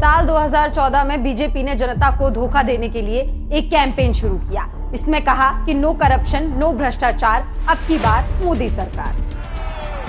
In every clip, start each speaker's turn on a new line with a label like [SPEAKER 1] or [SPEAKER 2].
[SPEAKER 1] साल 2014 में बीजेपी ने जनता को धोखा देने के लिए एक कैंपेन शुरू किया। इसमें कहा कि नो करप्शन, नो भ्रष्टाचार, अब की बार मोदी सरकार।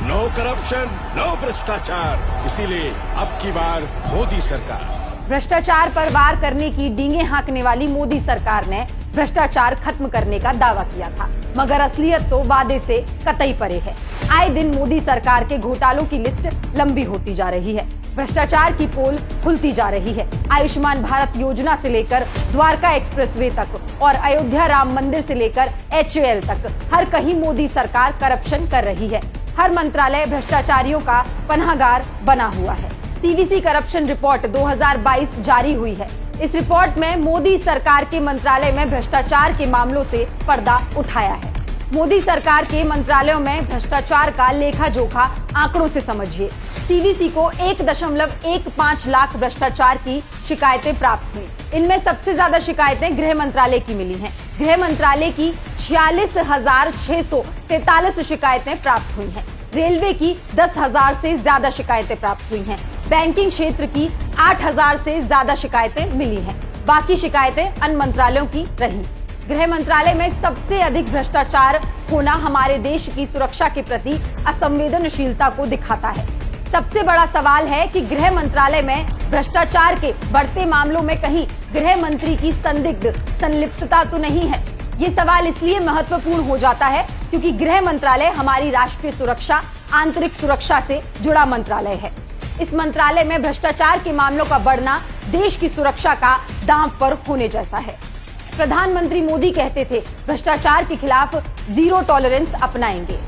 [SPEAKER 2] नो करप्शन, नो भ्रष्टाचार, इसीलिए अब की बार मोदी सरकार।
[SPEAKER 1] भ्रष्टाचार पर वार करने की डींगे हाँकने वाली मोदी सरकार ने भ्रष्टाचार खत्म करने का दावा किया था, मगर असलियत तो वादे से कतई परे है। आए दिन मोदी सरकार के घोटालों की लिस्ट लंबी होती जा रही है, भ्रष्टाचार की पोल खुलती जा रही है। आयुष्मान भारत योजना से लेकर द्वारका एक्सप्रेसवे तक और अयोध्या राम मंदिर से लेकर HAL तक हर कहीं मोदी सरकार करप्शन कर रही है। हर मंत्रालय भ्रष्टाचारियों का पनाहगार बना हुआ है। CVC करप्शन रिपोर्ट 2022 जारी हुई है। इस रिपोर्ट में मोदी सरकार के मंत्रालय में भ्रष्टाचार के मामलों से पर्दा उठाया है। मोदी सरकार के मंत्रालयों में भ्रष्टाचार का लेखा जोखा आंकड़ों से समझिए। CVC को 1.15 लाख भ्रष्टाचार की शिकायतें प्राप्त हुई। इनमें सबसे ज्यादा शिकायतें गृह मंत्रालय की मिली हैं। गृह मंत्रालय की 46,643 शिकायतें प्राप्त हुई हैं। रेलवे की 10,000 से ज्यादा शिकायतें प्राप्त हुई हैं। बैंकिंग क्षेत्र की 8,000 से ज्यादा शिकायतें मिली हैं। बाकी शिकायतें अन्य मंत्रालयों की रही। गृह मंत्रालय में सबसे अधिक भ्रष्टाचार होना हमारे देश की सुरक्षा के प्रति असंवेदनशीलता को दिखाता है। सबसे बड़ा सवाल है कि गृह मंत्रालय में भ्रष्टाचार के बढ़ते मामलों में कहीं गृह मंत्री की संलिप्तता तो नहीं है। ये सवाल इसलिए महत्वपूर्ण हो जाता है क्योंकि गृह मंत्रालय हमारी राष्ट्रीय सुरक्षा, आंतरिक सुरक्षा से जुड़ा मंत्रालय है। इस मंत्रालय में भ्रष्टाचार के मामलों का बढ़ना देश की सुरक्षा का दांव पर होने जैसा है। प्रधानमंत्री मोदी कहते थे भ्रष्टाचार के खिलाफ जीरो टॉलरेंस अपनाएंगे,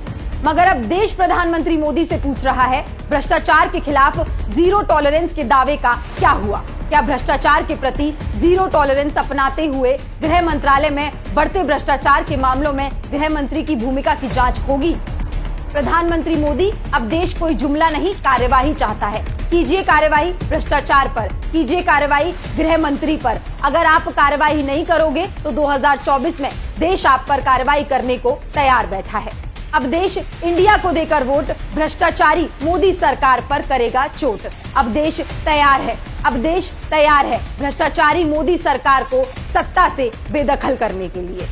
[SPEAKER 1] मगर अब देश प्रधानमंत्री मोदी से पूछ रहा है भ्रष्टाचार के खिलाफ जीरो टॉलरेंस के दावे का क्या हुआ? क्या भ्रष्टाचार के प्रति जीरो टॉलरेंस अपनाते हुए गृह मंत्रालय में बढ़ते भ्रष्टाचार के मामलों में गृह मंत्री की भूमिका की जांच होगी? प्रधानमंत्री मोदी अब देश कोई जुमला नहीं, कार्यवाही चाहता है। कीजिए कार्यवाही भ्रष्टाचार पर, कीजिए कार्यवाही गृह मंत्री पर। अगर आप कार्यवाही नहीं करोगे तो 2024 में देश आप पर कार्यवाही करने को तैयार बैठा है। अब देश इंडिया को देकर वोट भ्रष्टाचारी मोदी सरकार पर करेगा चोट। अब देश तैयार है, अब देश तैयार है भ्रष्टाचारी मोदी सरकार को सत्ता से बेदखल करने के लिए।